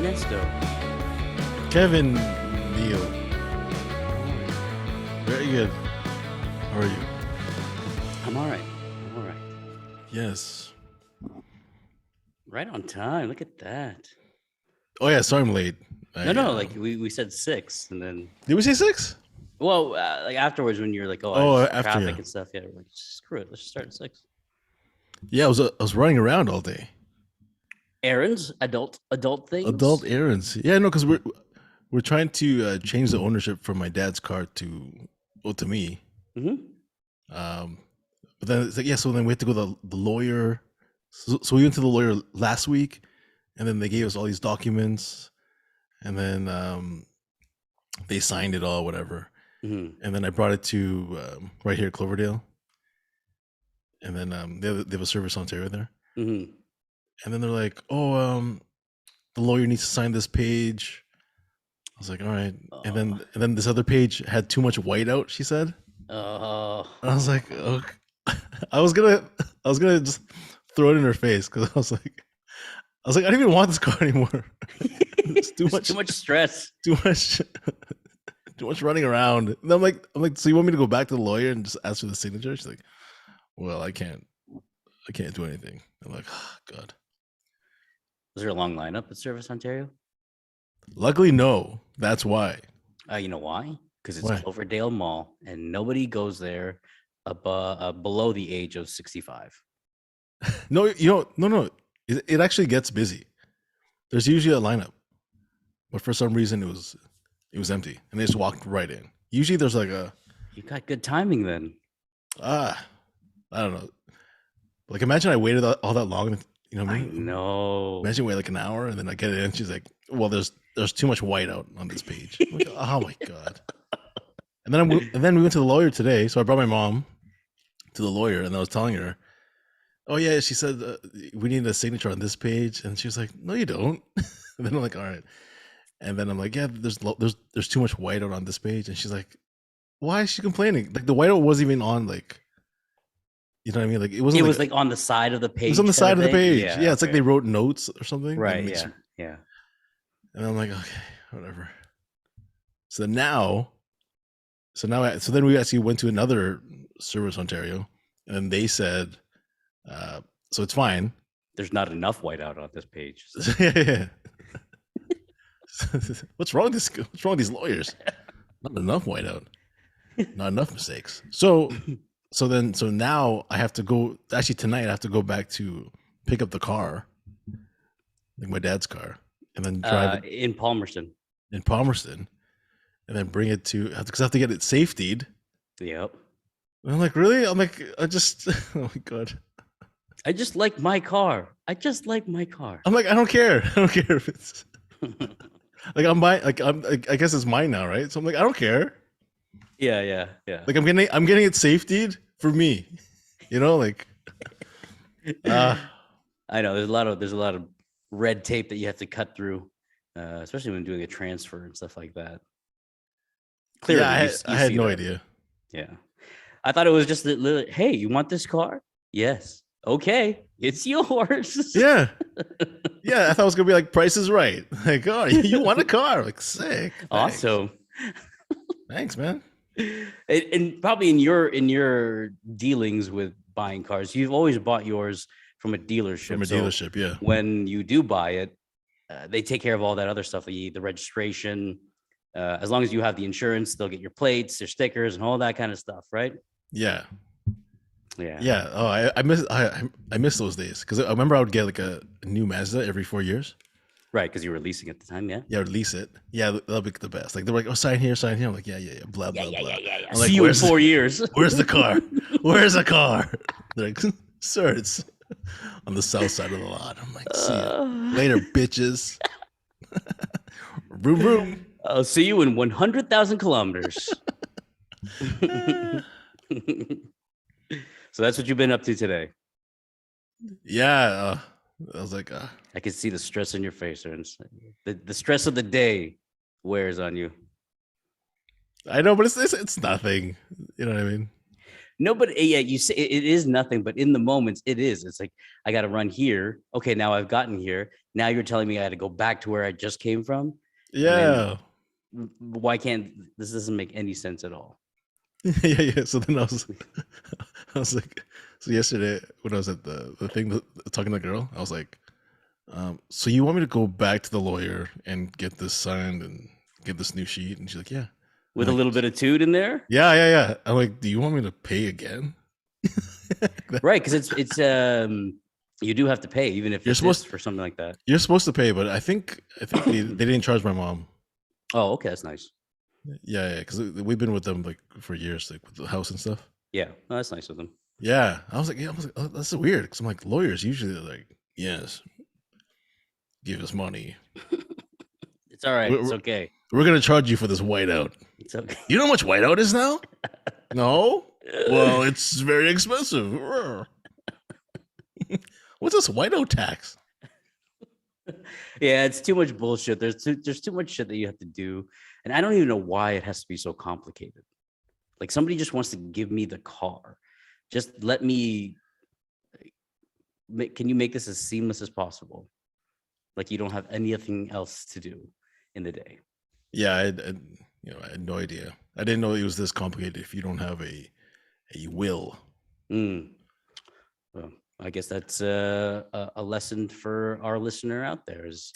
Ernesto? Kevin Neal. Very good. How are you? I'm all right. I'm all right. Yes. Right on time. Look at that. Oh yeah, sorry I'm late. No. Like we said 6, and then Did we say 6? like afterwards when you're like, oh, I Oh, just after, traffic yeah. and stuff. Yeah, we're like, screw it. Let's just start at 6. Yeah, I was running around all day. Errands, adult things. Adult errands. Yeah, no, because we're trying to change the ownership from my dad's car to me. Mm-hmm. But then it's like, yeah, so then we had to go to the lawyer. So we went to the lawyer last week, and then they gave us all these documents, and then they signed it all, whatever. Mm-hmm. And then I brought it to right here at Cloverdale, and then they have a Service Ontario there. Mm-hmm. And then they're like, oh, the lawyer needs to sign this page. I was like, all right. And then this other page had too much whiteout, she said. Oh. I was like, okay. I was gonna just throw it in her face because I was like, I don't even want this car anymore. It's too much stress. Too much running around. And I'm like, so you want me to go back to the lawyer and just ask for the signature? She's like, well, I can't do anything. I'm like, oh, God. Was there a long lineup at Service Ontario? Luckily, no. That's why. You know why? Because it's Why? Cloverdale Mall, and nobody goes there below the age of 65. No, no. It actually gets busy. There's usually a lineup, but for some reason it was empty, and they just walked right in. Usually there's like You got good timing then. I don't know. Like imagine I waited all that long. You know what I mean? I know. Imagine wait like an hour, and then I get it in. She's like, "Well, there's too much whiteout on this page." I'm like, oh my God! And then we went to the lawyer today. So I brought my mom to the lawyer, and I was telling her, "Oh yeah," she said, "We need a signature on this page," and she was like, "No, you don't." And then I'm like, "All right," and then I'm like, "Yeah, there's too much whiteout on this page," and she's like, "Why is she complaining? Like the whiteout wasn't even on like." You know what I mean? Like it wasn't. It was like on the side of the page. It was on the side of the page. Yeah, it's okay. like they wrote notes or something. Right. Yeah. And I'm like, okay, whatever. So then we actually went to another Service Ontario, and then they said, so it's fine. There's not enough whiteout on this page. Yeah. What's wrong with these lawyers? Not enough whiteout. Not enough mistakes. So now I have to go. Actually, tonight I have to go back to pick up the car, like my dad's car, and then drive it in Palmerston, and then bring it to because I have to get it safetied. Yep. And I'm like, really? I'm like, oh my God. I just like my car. I'm like, I don't care. I don't care if it's like I guess it's mine now, right? So I'm like, I don't care. Yeah. Like I'm getting it safetied for me, like. I know there's a lot of red tape that you have to cut through, especially when doing a transfer and stuff like that. Clearly, yeah, I had no idea. Yeah, I thought it was just that. Hey, you want this car? Yes. Okay, it's yours. Yeah. I thought it was gonna be like Price is Right. Like, oh, you want a car? Like, sick. Thanks. Awesome. Thanks, man. And probably in your dealings with buying cars, you've always bought yours from a dealership. Yeah. When you do buy it, they take care of all that other stuff, the registration. As long as you have the insurance, they'll get your plates, your stickers, and all that kind of stuff, right? Yeah. Yeah. Oh, I miss those days because I remember I would get like a new Mazda every 4 years. Right, because you were leasing at the time, yeah. Yeah, I would lease it. Yeah, that'll be the best. Like they're like, oh, sign here. I'm like, yeah, blah blah blah. Yeah. Like, see you in 4 years. Where's the car? Where's the car? They're like, sir, it's on the south side of the lot. I'm like, see you later, bitches. Vroom vroom. I'll see you in 100,000 kilometers. So that's what you've been up to today. Yeah, I was like, I can see the stress in your face, Ernst. The stress of the day wears on you. I know, but it's nothing. You know what I mean? No, but yeah, you say it is nothing, but in the moments it is. It's like I got to run here. Okay, now I've gotten here. Now you're telling me I got to go back to where I just came from. And then Yeah. why can't this doesn't make any sense at all? Yeah. So then I was like, so yesterday when I was at the thing talking to the girl, I was like, so you want me to go back to the lawyer and get this signed and get this new sheet? And she's like, yeah. I'm With a like, little bit of toot in there, yeah. I'm like, do you want me to pay again? right? Because it's you do have to pay even if You're it's supposed for something like that. You're supposed to pay, but I think they didn't charge my mom. Oh, okay, that's nice. Yeah, because we've been with them like for years, like with the house and stuff. Yeah, no, that's nice of them. Yeah, I was like, oh, that's so weird because I'm like, lawyers usually are like, yes, give us money. It's all right. We're- It's okay. We're gonna charge you for this whiteout. It's okay. You know how much whiteout is now? No. Well, it's very expensive. What's this whiteout tax? Yeah, it's too much bullshit. There's too much shit that you have to do, and I don't even know why it has to be so complicated. Like somebody just wants to give me the car. Just let me. Can you make this as seamless as possible? Like you don't have anything else to do in the day. Yeah, I had no idea. I didn't know it was this complicated. If you don't have a will. Well, I guess that's a lesson for our listener out there: is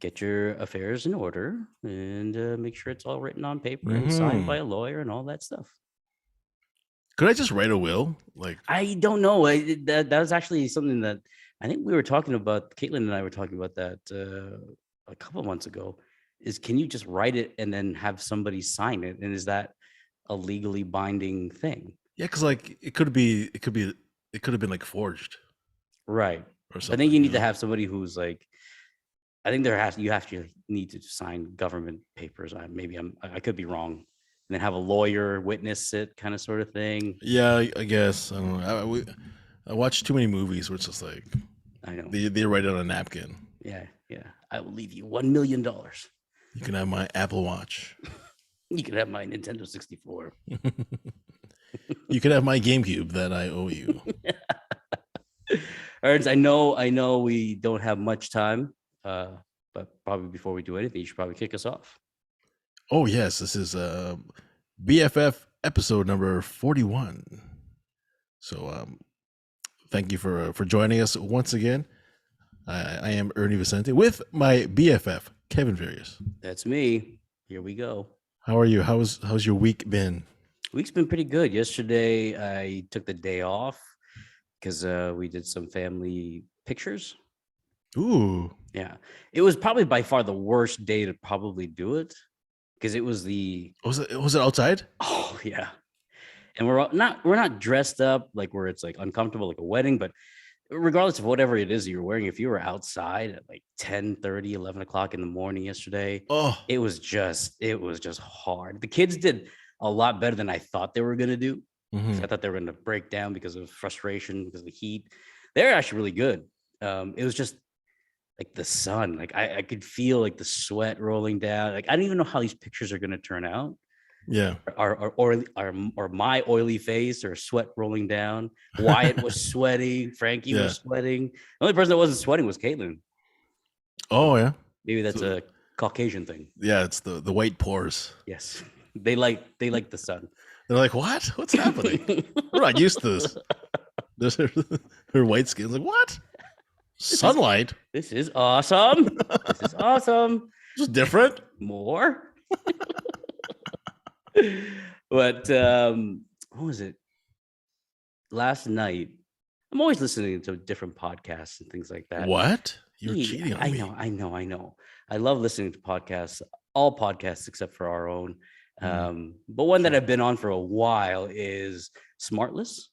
get your affairs in order and make sure it's all written on paper and signed by a lawyer and all that stuff. Could I just write a will? Like, I don't know. That was actually something that I think we were talking about. Caitlin and I were talking about that a couple of months ago. Is can you just write it and then have somebody sign it? And is that a legally binding thing? yeah, because like it could have been like forged, Right. or I something. think you need to have somebody who's like, I think you have to need to sign government papers. I could be wrong, and then have a lawyer witness it, kind of sort of thing. Yeah, I guess I don't know. I watched too many movies where it's just like I know. they write it on a napkin. Yeah. I will leave you $1 million. You can have my Apple Watch. You can have my Nintendo 64. You can have my GameCube that I owe you. Ernst, I know we don't have much time, but probably before we do anything, you should probably kick us off. Oh yes, this is BFF episode number 41. So thank you for joining us once again. I am Ernie Vicente with my BFF Kevin Various. That's me. Here we go. How are you? How's your week been? Week's been pretty good. Yesterday, I took the day off because we did some family pictures. Ooh. Yeah, it was probably by far the worst day to probably do it because it was Was it outside? Oh yeah, and we're not dressed up like where it's like uncomfortable like a wedding, but regardless of whatever it is you're wearing, if you were outside at like 10:30, 11 o'clock in the morning yesterday, it was just hard. The kids did a lot better than I thought they were going to do. I thought they were going to break down because of frustration, because of the heat. They're actually really good. It was just like the sun, like I could feel like the sweat rolling down. Like I don't even know how these pictures are going to turn out. Yeah. Or my oily face or sweat rolling down. Wyatt was sweating. Frankie was sweating. The only person that wasn't sweating was Caitlin. Oh yeah. Maybe that's a Caucasian thing. Yeah, it's the white pores. Yes. They like the sun. They're like, what? What's happening? We're not used to this. There's her white skin's like, what? Sunlight. This is awesome. This is awesome. This is different. More. But what was it? Last night, I'm always listening to different podcasts and things like that. What? You're cheating on me. I know. I love listening to podcasts, all podcasts except for our own. But one that I've been on for a while is Smartless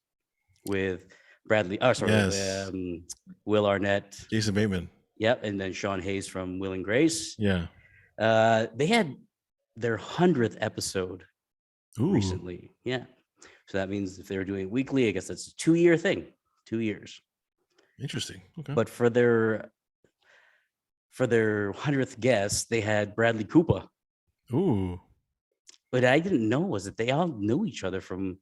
with Bradley. Oh, sorry, Yes. with, Will Arnett, Jason Bateman. Yep, and then Sean Hayes from Will and Grace. Yeah. They had their 100th episode Ooh. recently. Yeah. So that means if they were doing it weekly, I guess that's a 2-year thing. 2 years. Interesting. Okay. But for their 100th guest, they had Bradley Cooper. Ooh. But I didn't know was that they all knew each other from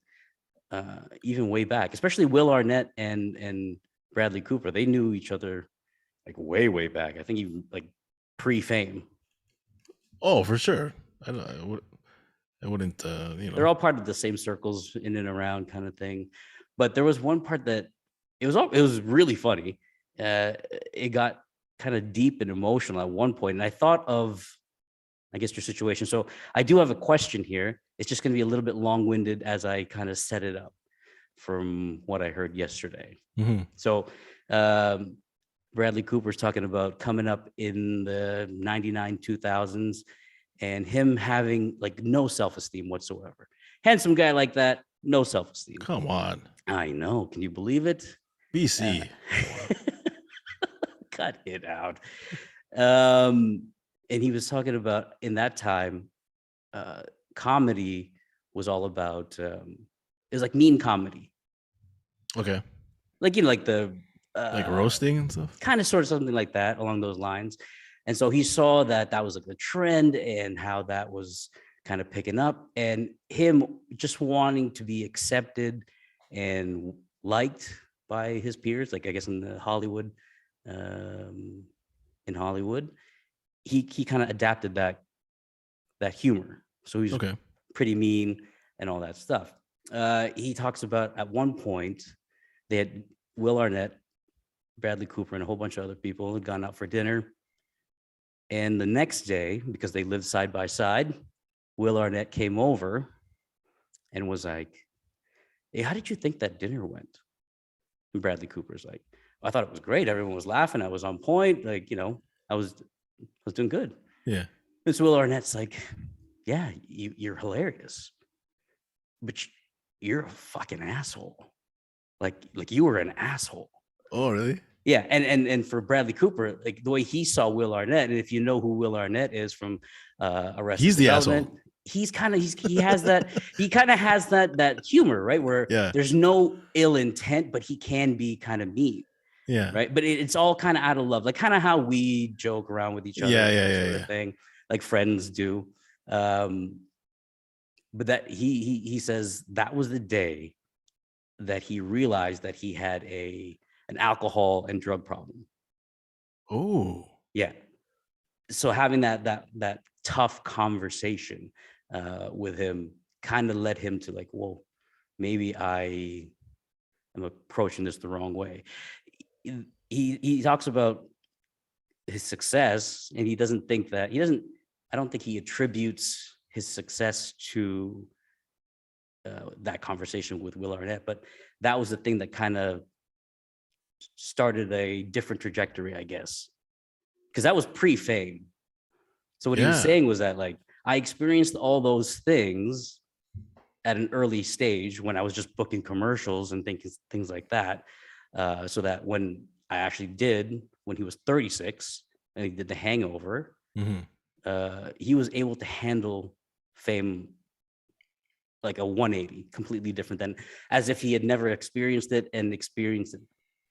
even way back, especially Will Arnett and Bradley Cooper. They knew each other like way back. I think even like pre-fame. Oh, for sure. I wouldn't. They're all part of the same circles in and around kind of thing. But there was one part that it was really funny. It got kind of deep and emotional at one point, and I thought of, I guess, your situation. So I do have a question here. It's just going to be a little bit long-winded as I kind of set it up from what I heard yesterday. Mm-hmm. So Bradley Cooper's talking about coming up in the 99, 2000s and him having like no self-esteem whatsoever. Handsome guy like that, no self-esteem. Come on. I know. Can you believe it? BC. Cut it out. And he was talking about in that time, comedy was all about, it was like mean comedy. Okay. Like, like the... like roasting and stuff? Kind of sort of something like that along those lines. And so he saw that was like the trend and how that was kind of picking up, and him just wanting to be accepted and liked by his peers, like I guess in Hollywood, he kind of adapted that humor. So he's pretty mean and all that stuff. He talks about at one point they had Will Arnett, Bradley Cooper, and a whole bunch of other people had gone out for dinner. And the next day, because they lived side by side, Will Arnett came over and was like, "Hey, how did you think that dinner went?" And Bradley Cooper's like, "I thought it was great. Everyone was laughing. I was on point. Like, I was doing good." Yeah. And so Will Arnett's like, "Yeah, you're hilarious, but you're a fucking asshole. Like you were an asshole." Oh, really? Yeah, and for Bradley Cooper, like the way he saw Will Arnett, and if you know who Will Arnett is from Arrested he's the Development, asshole. he has that humor, right? Where there's no ill intent, but he can be kind of mean. Yeah. Right. But it's all kind of out of love, like kind of how we joke around with each other. Yeah. Thing, like friends do. But that he says that was the day that he realized that he had an alcohol and drug problem. Oh. Yeah. So having that tough conversation with him kind of led him to like, well, maybe I am approaching this the wrong way. He talks about his success, and I don't think he attributes his success to that conversation with Will Arnett, but that was the thing that kind of started a different trajectory, I guess, because that was pre-fame. So what he was saying was that, like, I experienced all those things at an early stage when I was just booking commercials and things like that, so that when I actually did, when he was 36 and he did The Hangover, he was able to handle fame like a 180, completely different than as if he had never experienced it, and experienced it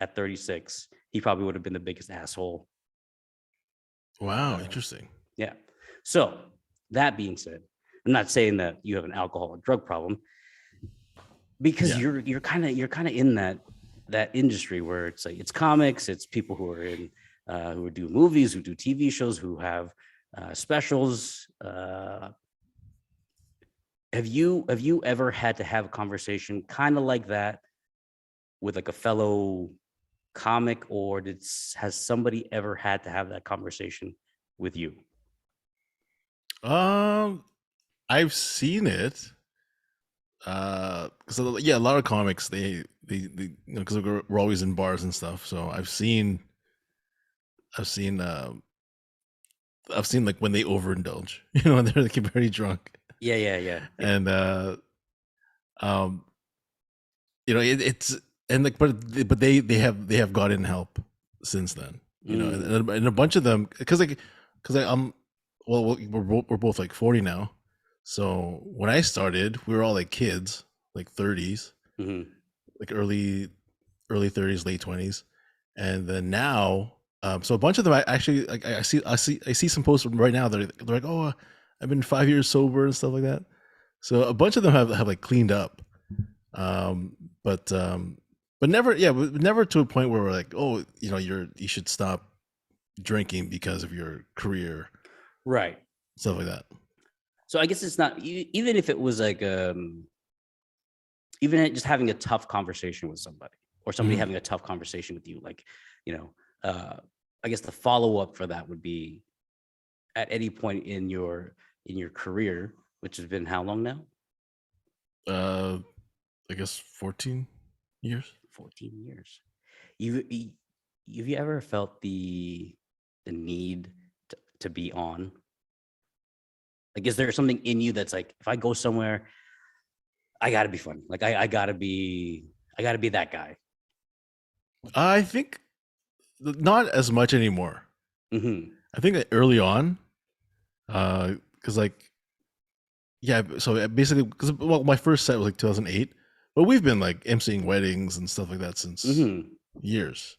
at 36. He probably would have been the biggest asshole. Wow, interesting. Yeah. So that being said, I'm not saying that you have an alcohol or drug problem, because you're kind of in that industry where it's like, it's comics, it's people who are in who do movies, who do TV shows, who have specials. Have you ever had to have a conversation kind of like that with like a fellow comic, or has somebody ever had to have that conversation with you? I've seen it. Because a lot of comics they because we're always in bars and stuff. So I've seen like when they overindulge, when they're like very drunk. Yeah. And it's and like but they have gotten help since then, and a bunch of them, because we're both like 40 now. So when I started, we were all like kids, like 30s, like early 30s, late 20s, and then now, so a bunch of them I actually like. I see some posts right now. They're like, "Oh, I've been 5 years sober" and stuff like that. So a bunch of them have like cleaned up. Um, but never, yeah, but never to a point where we're like, oh, you should stop drinking because of your career, Right. stuff like that. So I guess it's not even if it was like even just having a tough conversation with somebody, or somebody Mhm. having a tough conversation with you, like, you know, I guess the follow up for that would be at any point in your career, which has been how long now? Uh, I guess 14 years. 14 years. You have you ever felt the need to be on? Like, is there something in you that's like, if I go somewhere, I gotta be funny. Like I gotta be that guy. I think not as much anymore. Hmm. I think that early on, because like, yeah, so basically, because well, my first set was like 2008, but we've been like emceeing weddings and stuff like that since Hmm. years.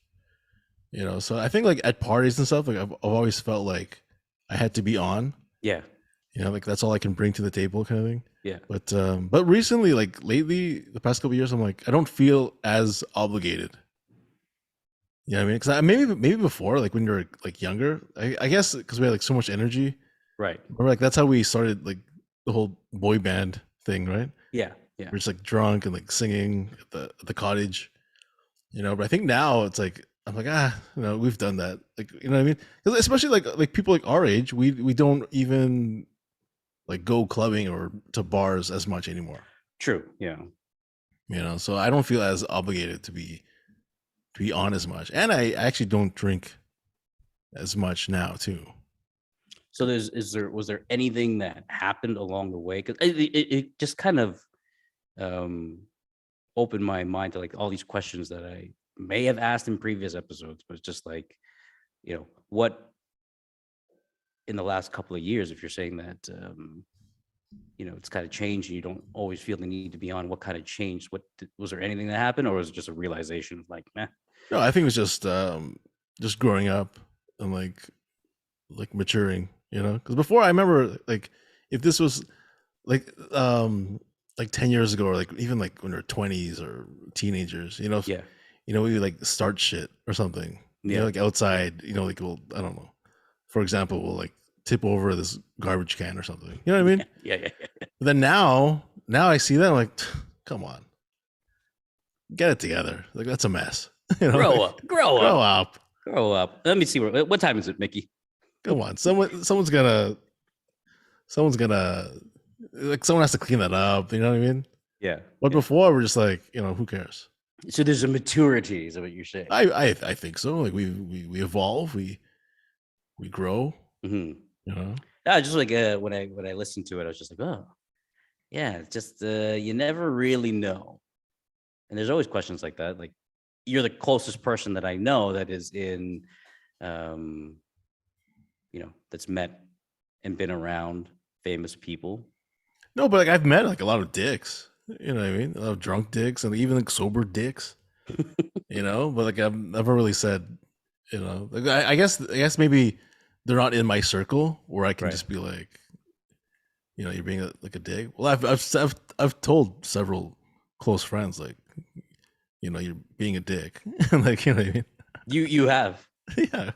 So I think like at parties and stuff, like I've always felt like I had to be on. Yeah. Like that's all I can bring to the table, kind of thing. Yeah. But recently, like lately, the past couple of years, I'm like I don't feel as obligated. You know what I mean? Because maybe before, like when you were like younger, I guess because we had like so much energy. Right. Or like that's how we started like the whole boy band thing, right? Yeah. Yeah. We're just like drunk and like singing at the cottage, But I think now it's like I'm like we've done that, like what I mean? Because especially like people like our age, we don't even like go clubbing or to bars as much anymore. True. Yeah. So I don't feel as obligated to be on as much, and I actually don't drink as much now too. So was there anything that happened along the way? Because it just kind of um opened my mind to like all these questions that I may have asked in previous episodes, but it's just like, what in the last couple of years, if you're saying that it's kind of changed and you don't always feel the need to be on, what kind of changed? Was there anything that happened, or was it just a realization of like, meh? No, I think it's just growing up and like maturing, because before I remember like if this was like like 10 years ago, or like even like when we are 20s or teenagers, Yeah. we would like start shit or something, Yeah. like outside, like I don't know, for example, we'll like tip over this garbage can or something, you know what I mean? Yeah. Yeah. Yeah. But then now I see that I'm like, come on, get it together, like that's a mess. Grow Like, up. Grow grow up. up. Grow up. Let me see what time is it, Mickey? Come on, someone's gonna like someone has to clean that up, you know what I mean? Yeah. But Yeah. before we're just like, who cares? So there's a maturity, is what you're saying. I think so. Like we evolve, we grow, Hmm. you know. Yeah, just like when I listened to it, I was just like, oh, yeah, it's just you never really know. And there's always questions like that. Like, you're the closest person that I know that is in, um, that's met and been around famous people. No, but like I've met like a lot of dicks, you know what I mean? A lot of drunk dicks and even like sober dicks, But like I've never really said, like I guess maybe they're not in my circle where I can Right. just be like, you're being like a dick. Well, I've told several close friends like, you're being a dick, like what I mean? You have. Yeah.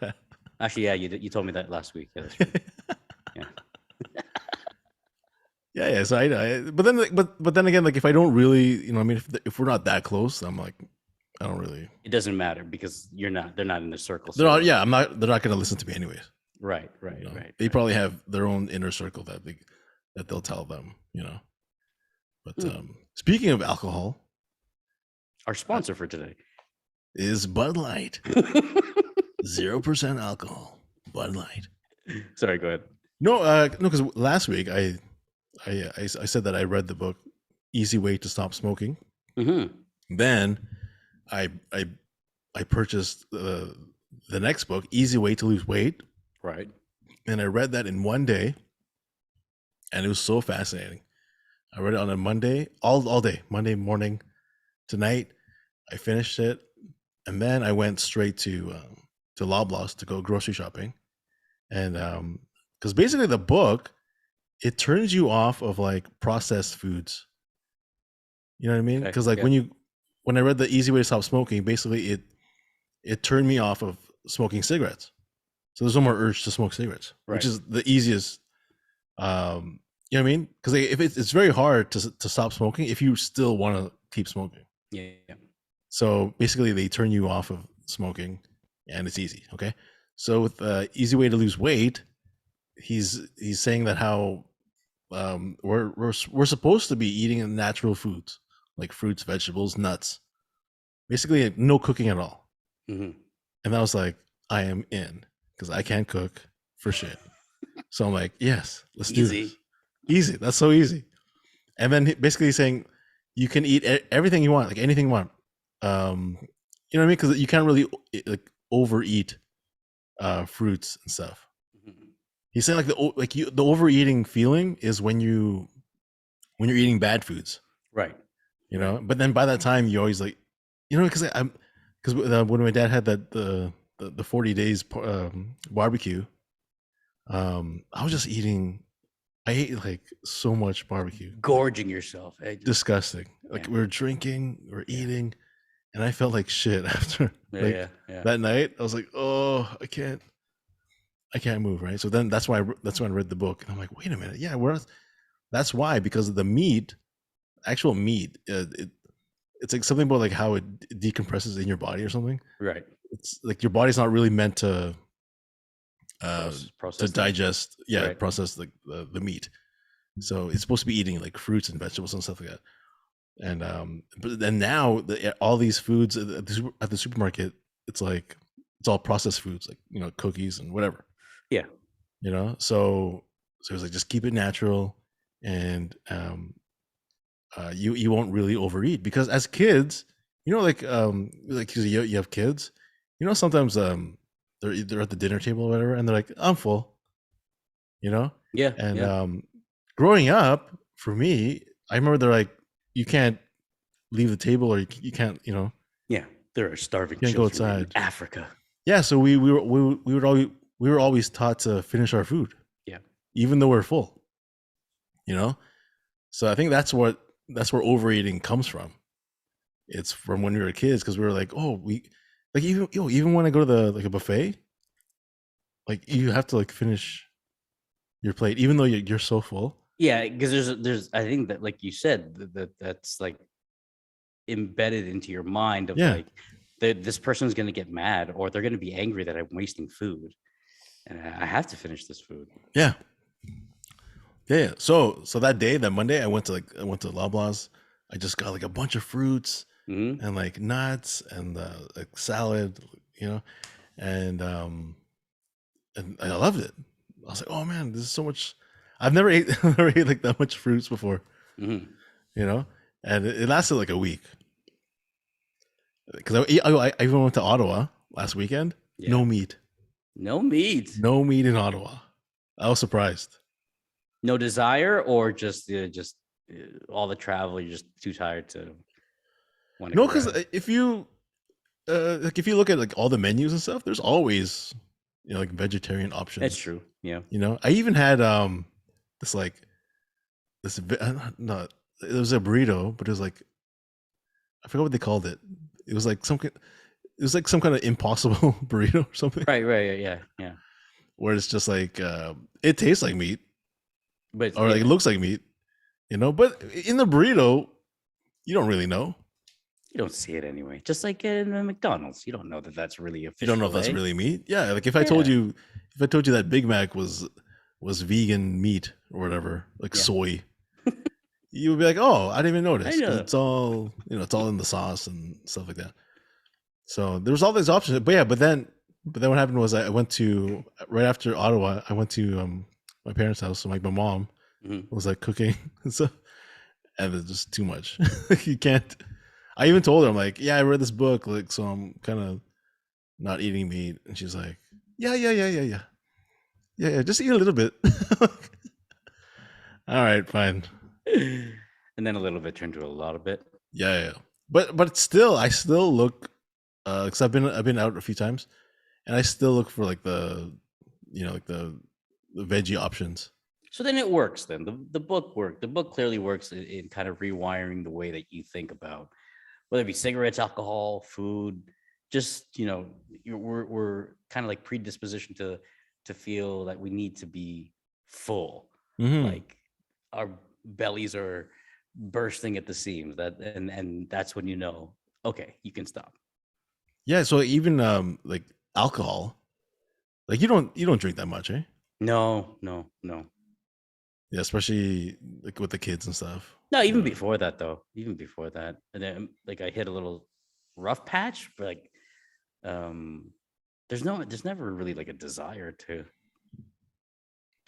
Actually, yeah, you told me that last week. Yeah, that's right. Yeah. Yeah. So but then, but then again, like if I don't really, I mean, if we're not that close, I'm like, I don't really. It doesn't matter because they're not in the circle. They're not. Yeah, I'm not. They're not going to listen to me anyways. Right. Right. Right. They Right. probably have their own inner circle that they'll tell them. But speaking of alcohol, Our sponsor for today is Bud Light. 0% alcohol. Bud Light. Sorry, go ahead. No, because last week I said that I read the book Easy Way to Stop Smoking. Mm-hmm. Then I purchased the next book, Easy Way to Lose Weight. Right. And I read that in one day, and it was so fascinating. I read it on a Monday, all day, Monday morning to night. I finished it, and then I went straight to Loblaws to go grocery shopping, and because basically the book, it turns you off of like processed foods. You know what I mean? Okay, Because like yeah. when I read The Easy Way to Stop Smoking, basically it turned me off of smoking cigarettes. So there's no more urge to smoke cigarettes, which Right. is the easiest. You know what I mean? Because if it's very hard to stop smoking if you still want to keep smoking. Yeah. So basically, they turn you off of smoking, and it's easy. Okay. So with Easy Way to Lose Weight, he's saying that how we're supposed to be eating natural foods like fruits, vegetables, nuts, basically like, no cooking at all. Hmm. And I was like, I am in because I can't cook for shit. So I'm like, yes, let's do this. Easy. Easy. That's so easy. And then basically he's saying you can eat everything you want, like anything you want. You know what I mean? Because you can't really like overeat fruits and stuff. Mhm. He's saying like the overeating feeling is when you're eating bad foods, Right. you know. But then by that time you always like, you know, because when my dad had the 40 days barbecue, I was just eating. I ate like so much barbecue, Gorging yourself. disgusting. Like Yeah. we were drinking, we were Yeah. eating, and I felt like shit after. Yeah. Like Yeah. that night, I was like, oh, I can't move. Right. So then that's why I read the book, and I'm like, wait a minute, yeah, that's why, because of the meat, actual meat. It's like something about like how it decompresses in your body or something. Right. It's like your body's not really meant to Process that. digest, Right. process like the meat. So it's supposed to be eating like fruits and vegetables and stuff like that. And but then now all these foods at the supermarket, it's like it's all processed foods, like, you know, cookies and whatever. Yeah. You know, so it's like just keep it natural, and you won't really overeat, because as kids, you know, like 'cause you have kids, you know, sometimes they're at the dinner table or whatever, and they're like, I'm full, you know. Yeah. And Yeah. growing up, for me, I remember they're like, you can't leave the table, or you can't, you know, Yeah. There are starving you can't go children in outside. Africa. Yeah, so we were always taught to finish our food, Yeah. even though we're full, you know. So I think that's where overeating comes from. It's from when we were kids, because we were like, oh, we like, even when I go to a buffet, like you have to like finish your plate even though you're so full. Yeah, because there's I think that, like you said, that's like embedded into your mind of Yeah. like this person's gonna get mad, or they're gonna be angry that I'm wasting food, and I have to finish this food. Yeah. Yeah. So that Monday, I went to Loblaws. I just got like a bunch of fruits Mm-hmm. and like nuts and like salad, you know, and I loved it. I was like, oh man, this is so much. I've never ate never ate like that much fruits before, Mm-hmm. you know, and it lasted like a week, because I even went to Ottawa last weekend. Yeah. No meat, No meat. no meat in Ottawa. I was surprised. No desire, or just all the travel. You're just too tired to want to No, go because out. if you like, if you look at like all the menus and stuff, there's always, you know, like vegetarian options. That's true. Yeah. You know, I even had this like not, it was a burrito, but it was like, I forgot what they called it. It was like some kind of impossible burrito or something, Right. Right. Yeah. Yeah. where it's just like it tastes like meat, But or like it looks like meat, you know, but in the burrito you don't really know. you don't see it anyway. Just like in the McDonald's, you don't know that that's really a fish You don't know if that's fillet. really meat. Yeah, like if I told you that Big Mac was vegan meat or whatever, like soy, you would be like, "Oh, I didn't even notice." I know. It's all, you know, it's all in the sauce and stuff like that. So there was all these options, but yeah, but then what happened was I went to, right after Ottawa, I went to my parents' house. So like my mom Mm-hmm. was like cooking and stuff, and it's just too much. You can't. I even told her, I'm like, "Yeah, I read this book, like, so I'm kind of not eating meat," and she's like, yeah, just eat a little bit. All right, fine. And then a little bit turned to a lot of bit. Yeah. But still, I still look, because I've been out a few times, and I still look for like the, you know, like the veggie options. So then it works. Then the book worked. The book clearly works in kind of rewiring the way that you think about whether it be cigarettes, alcohol, food. Just we're kind of like predisposition to feel that we need to be full, Mm-hmm. like our bellies are bursting at the seams. And that's when okay, you can stop. Yeah. So even like alcohol, like you don't drink that much, eh? No, no, no. Yeah, especially like with the kids and stuff. No, even Yeah. before that though. Even before that. And then like I hit a little rough patch, but like there's never really like a desire to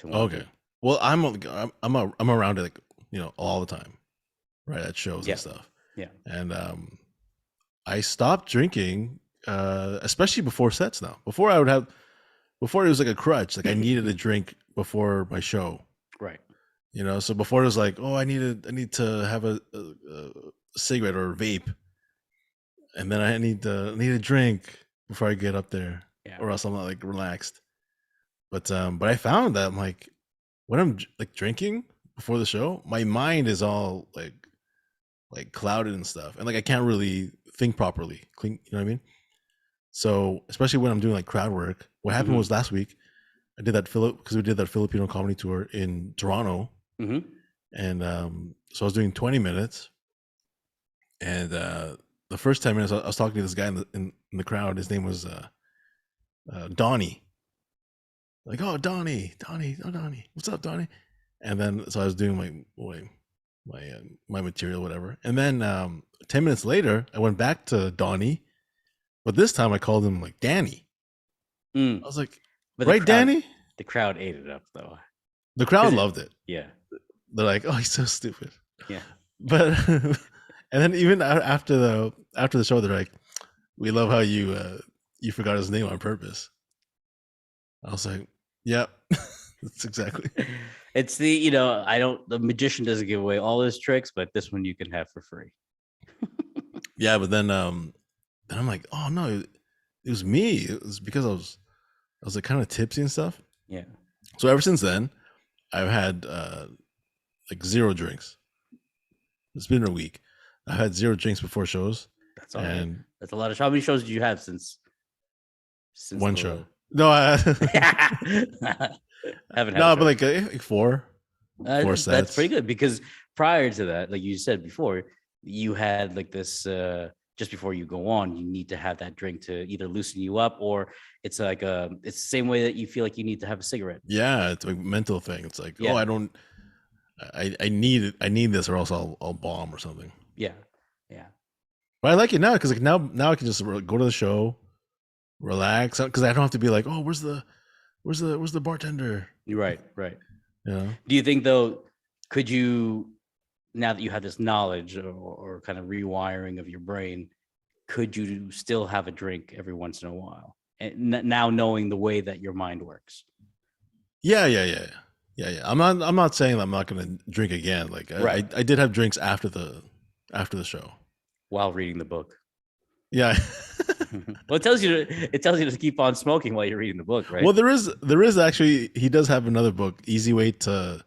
want Okay. to. Well, I'm around it like all the time, right, at shows Yeah. and stuff. Yeah. And I stopped drinking, especially before sets. Now, before it was like a crutch. Like I needed a drink before my show. Right. So before it was like, oh, I need to have a cigarette or a vape, and then I need a drink before I get up there, Yeah. or else I'm not like relaxed. But I found that like when I'm like drinking before the show, my mind is all like clouded and stuff, and like I can't really think properly. You know what I mean? So especially when I'm doing like crowd work, what happened was last week I did that because we did that Filipino comedy tour in Toronto, and so I was doing 20 minutes, and the first 10 minutes I was talking to this guy in the crowd. His name was Donnie. Like, oh, Donnie, what's up, Donnie? And then so I was doing my material, whatever. And then 10 minutes later, I went back to Donnie, but this time I called him like Danny. I was like, right, Danny? The crowd ate it up though. The crowd loved it. Yeah. They're like, oh, he's so stupid. Yeah. But and then even after the show, they're like, we love how you forgot his name on purpose. I was like, yep. That's exactly. It's the magician doesn't give away all his tricks, but this one you can have for free. Yeah, but then I'm like, oh no, it was me. It was because I was like kind of tipsy and stuff. Yeah. So ever since then, I've had like 0 drinks. It's been a week. I've had 0 drinks before shows. That's all right. That's a lot of. How many shows did you have since one show? No, I haven't had. No, but like 4. 4 sets. That's pretty good because prior to that, like you said before, you had like this. Just before you go on, you need to have that drink to either loosen you up, or it's like it's the same way that you feel like you need to have a cigarette. Yeah, it's a mental thing. It's like, oh, I need this, or else I'll bomb or something. Yeah, yeah. But I like it now because like now I can just go to the show, relax, because I don't have to be like, oh, where's the bartender? Right. Yeah. Do you think though, could you, now that you have this knowledge or kind of rewiring of your brain, could you still have a drink every once in a while? And now knowing the way that your mind works. Yeah. I'm not saying I'm not going to drink again. Like I did have drinks after the show while reading the book. Yeah. Well, it tells you to keep on smoking while you're reading the book, right? Well, there is actually, he does have another book, Easy Way to,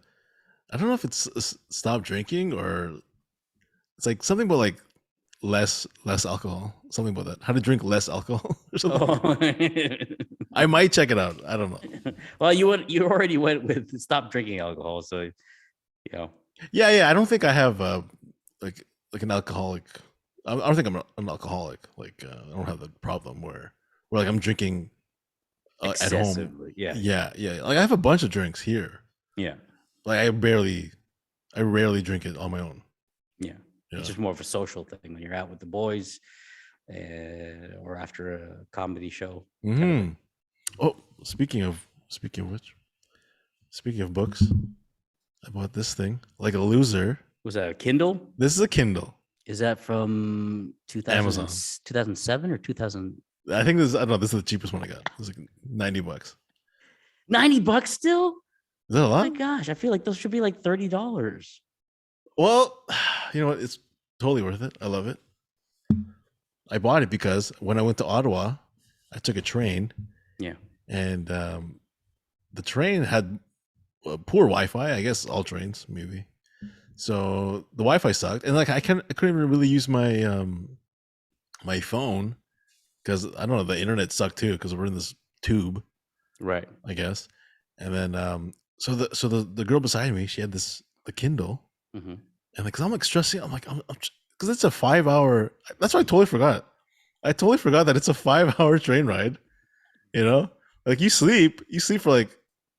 I don't know if it's stop drinking or it's like something about like less alcohol, something about that. How to drink less alcohol or something. Oh. I might check it out. I don't know. Well, you already went with stop drinking alcohol, so Yeah. I don't think I have like an alcoholic. I don't think I'm an alcoholic. Like I don't have the problem where like I'm drinking at home. Yeah. Like I have a bunch of drinks here. Yeah. Like I rarely drink it on my own. Yeah. It's just more of a social thing when you're out with the boys, or after a comedy show. Mm-hmm. Oh, speaking of which, speaking of books, I bought this thing like a loser. Was that a Kindle? This is a Kindle. Is that from Amazon 2007 or 2000? I think this. I don't know. This is the cheapest one I got. It's like $90. $90 still? Is that a lot? Oh my gosh, I feel like those should be like $30. Well, you know what? It's totally worth it. I love it. I bought it because when I went to Ottawa, I took a train. Yeah. And the train had poor Wi-Fi. I guess all trains maybe. So the Wi-Fi sucked, and like I couldn't even really use my phone because I don't know, the internet sucked too because we're in this tube, Right. I guess. And then the girl beside me, she had the Kindle, Mm-hmm. and like, cause I'm like stressing, I'm like, because it's a 5 hour. That's why I totally forgot. I totally forgot that it's a 5 hour train ride. You know, like you sleep for like,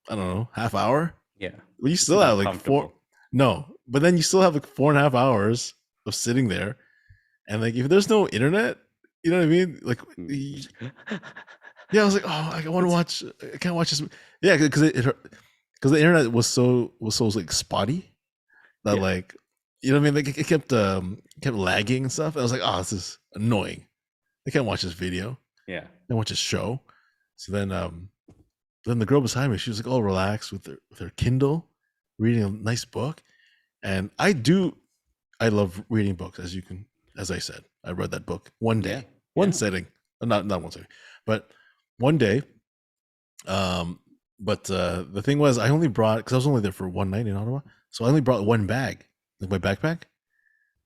I don't know, half hour. Yeah. But you It's still have not like comfortable. no, but then you still have like 4.5 hours of sitting there, and like if there's no internet, you know what I mean? Like, yeah, I was like, oh, I want to watch. I can't watch this. Yeah, because because the internet was so like spotty that Yeah. like, you know what I mean? Like it kept lagging and stuff. And I was like, oh, this is annoying. I can't watch this video. Yeah. I can't watch this show. So then the girl beside me, she was like all relaxed with her Kindle, reading a nice book. And I love reading books, as I said. I read that book one day, Yeah. one Yeah. setting, not one setting, but one day. But the thing was, I only brought, because I was only there for one night in Ottawa, so I only brought one bag, like my backpack,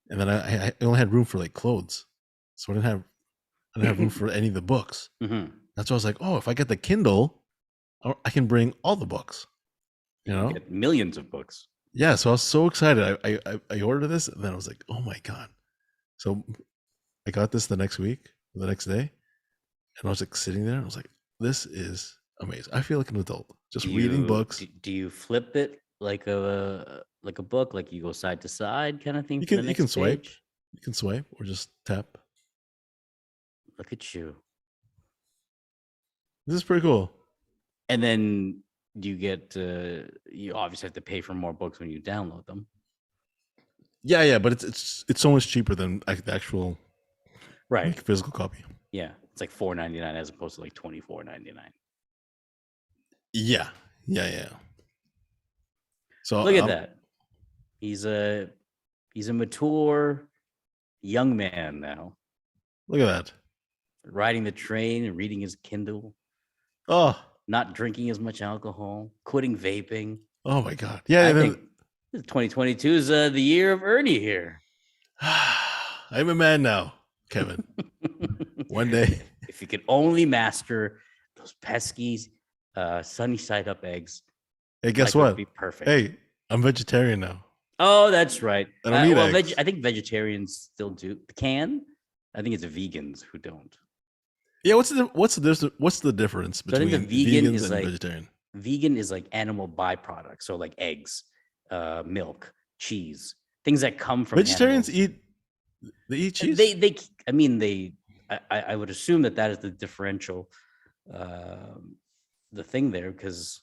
and then I only had room for like clothes, so I didn't have room for any of the books. Mm-hmm. That's why I was like, oh, if I get the Kindle, I can bring all the books. You know, Get millions of books. yeah. So I was so excited. I ordered this, and then I was like, oh my god. So I got this the next day, and I was like sitting there. And I was like, this is amazing. I feel like an adult just reading books. Do you flip it like a book, like you go side to side kind of thing You for the can next swipe. page? You can swipe or just tap. Look at you. This is pretty cool. And then you get you obviously have to pay for more books when you download them. Yeah, but it's so much cheaper than like the actual Right. like, physical copy. Yeah. It's like $4.99 as opposed to like $24.99. Yeah. So Look at that. He's a mature young man now. Look at that. Riding the train and reading his Kindle. Oh. Not drinking as much alcohol. Quitting vaping. Oh my god. Yeah. I think 2022 is the year of Ernie here. I'm a man now, Kevin. One day. If you could only master those pesky sunny side up eggs. Hey, guess what? Be perfect. Hey, I'm vegetarian now. Oh, that's right. I don't eat eggs. I think vegetarians still do. Can. I think it's vegans who don't. Yeah, what's the difference between vegans and vegetarian? Vegan is like animal byproducts, so like eggs, milk, cheese, things that come from vegetarians animals. They eat cheese. I would assume that is the differential, the thing there, because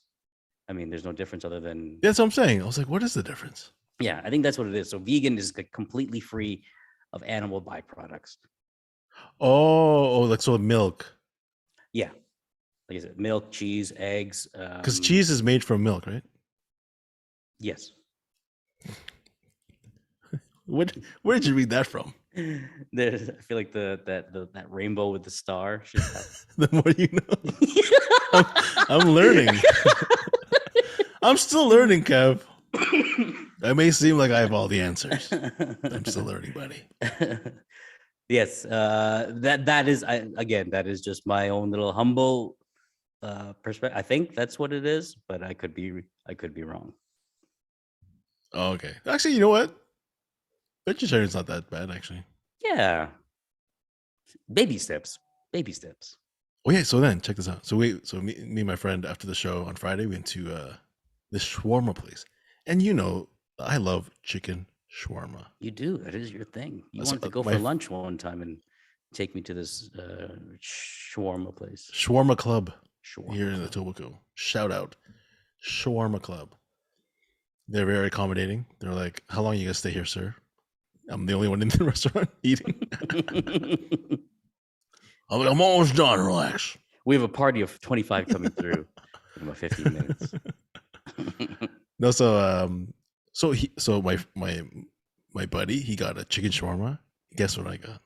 I mean, there's no difference other than. That's what I'm saying. I was like, what is the difference? Yeah, I think that's what it is. So vegan is completely free of animal byproducts. Oh, like so milk. Yeah, like I said, milk, cheese, eggs. Because cheese is made from milk, right? Yes. Where did you read that from? I feel like that rainbow with the star. The more you know. I'm learning. I'm still learning, Kev. I may seem like I have all the answers. I'm still learning, buddy. Yes, that is just my own little humble perspective. I think that's what it is, but I could be wrong. Oh, okay. Actually, you know what? Vegetarian's not that bad, actually. Yeah. Baby steps. Oh yeah. So then check this out. So me and my friend after the show on Friday, we went to this shawarma place, and you know I love chicken shawarma. You do. That is your thing. You wanted to go for lunch one time and take me to this shawarma place. Shawarma Club here in Etobicoke. Shout out, Shawarma Club. They're very accommodating. They're like, "How long are you gonna stay here, sir?" I'm the only one in the restaurant eating. I'm like, I'm almost done. Relax. We have a party of 25 coming through in about 15 minutes. No, so my buddy, he got a chicken shawarma. Guess what I got?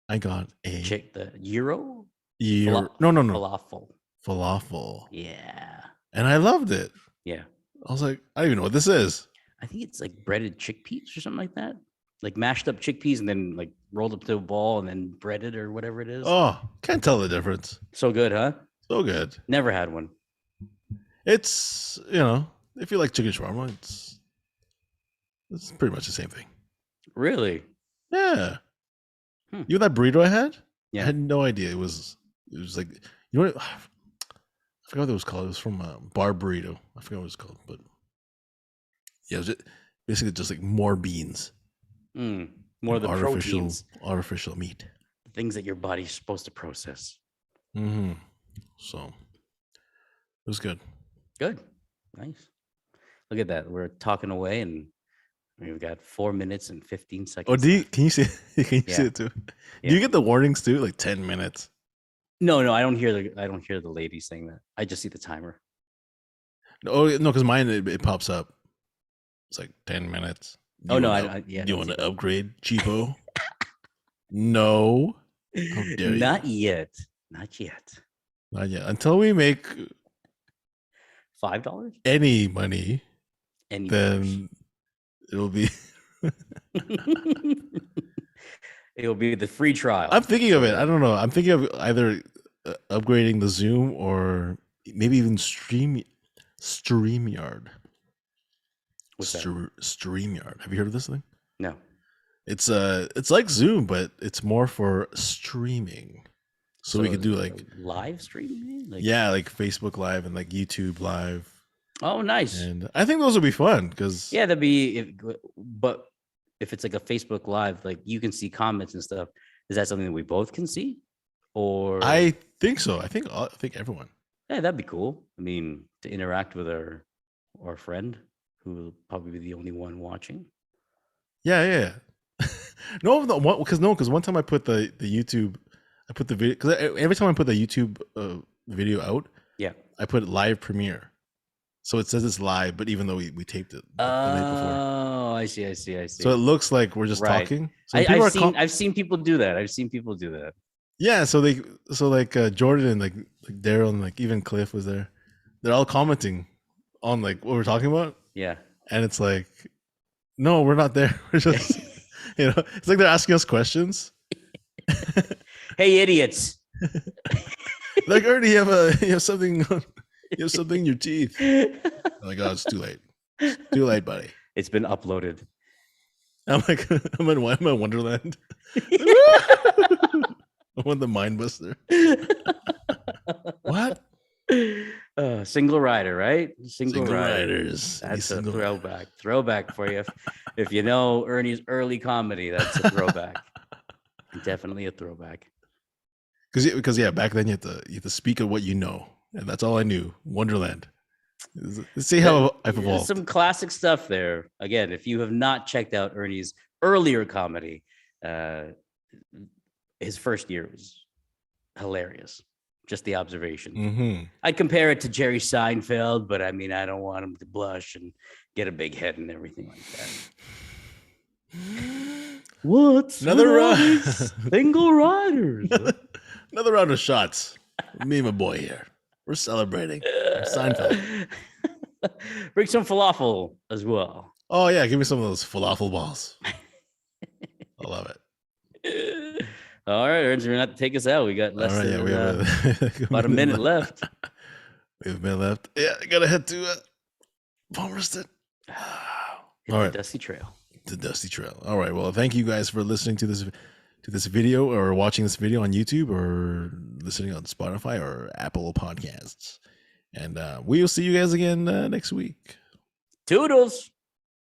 I got the gyro? No. Falafel. Falafel. Yeah. And I loved it. Yeah. I was like, I don't even know what this is. I think it's like breaded chickpeas or something like that. Like mashed up chickpeas and then like rolled up to a ball and then breaded or whatever it is. Oh, can't tell the difference. So good, huh? So good. Never had one. It's, you know, if you like chicken shawarma, it's pretty much the same thing. Really? Yeah. You know that burrito I had? Yeah. I had no idea. It was like, you know what? I forgot what it was called. It was from Bar Burrito. I forgot what it was called, but yeah, it was basically just like more beans. More of the proteins. Artificial meat. The things that your body's supposed to process. Mm-hmm. So it was good. Good. Nice. Look at that. We're talking away and we've got 4 minutes and 15 seconds. Oh, can you see it too? Yeah. Do you get the warnings too? Like 10 minutes? No, I don't hear the lady saying that. I just see the timer. Oh no, because mine it pops up. It's like 10 minutes. Do you want to upgrade, cheapo? No. How dare you? Not yet. Not yet. Until we make $5 any money, then it'll be it'll be the free trial. I'm thinking of it. I don't know. I'm thinking of either upgrading the Zoom or maybe even StreamYard. What's that? StreamYard. Have you heard of this thing? No. It's like Zoom, but it's more for streaming. So we could do like live streaming? like Facebook Live and like YouTube Live. Oh, nice. And I think those would be fun because that'd be. But if it's like a Facebook Live, like you can see comments and stuff. Is that something that we both can see? Or I think so. I think everyone. Yeah, that'd be cool. I mean, to interact with our friend who will probably be the only one watching. Yeah. Because one time I put the YouTube, I put the video, because every time I put the YouTube video out, I put live premiere. So it says it's live, but even though we taped it the night before. Oh, I see. So it looks like we're just talking. So I've seen people do that. Yeah, so Jordan and like Daryl and like even Cliff was there. They're all commenting on like what we're talking about. Yeah. And it's like, no, we're not there. We're just it's like they're asking us questions. Hey, idiots. Like, Ernie, you have something in your teeth. I'm like, oh, it's too late. It's too late, buddy. It's been uploaded. I'm like, I'm in Wonderland. I want the Mind Buster. What? Single rider, right? Single riders. That's a throwback. Throwback for you. If you know Ernie's early comedy, that's a throwback. Definitely a throwback. Because back then you have to speak of what you know, and that's all I knew. Wonderland. Let's see how I've evolved. Some classic stuff there. Again, if you have not checked out Ernie's earlier comedy, his first year was hilarious. Just the observation. Mm-hmm. I'd compare it to Jerry Seinfeld, but I mean, I don't want him to blush and get a big head and everything like that. What's another round? Single riders. Another round of shots. Me and my boy here. We're celebrating. Seinfeld. Bring some falafel as well. Oh yeah, give me some of those falafel balls. I love it. All right, Ernst, you're gonna have to take us out. We got less than about a minute left. We have a minute left. Yeah, I gotta head to Palmerston. Hit the Dusty Trail. The Dusty Trail. All right. Well, thank you guys for listening to this video or watching this video on YouTube or listening on Spotify or Apple Podcasts. And we will see you guys again next week. Toodles.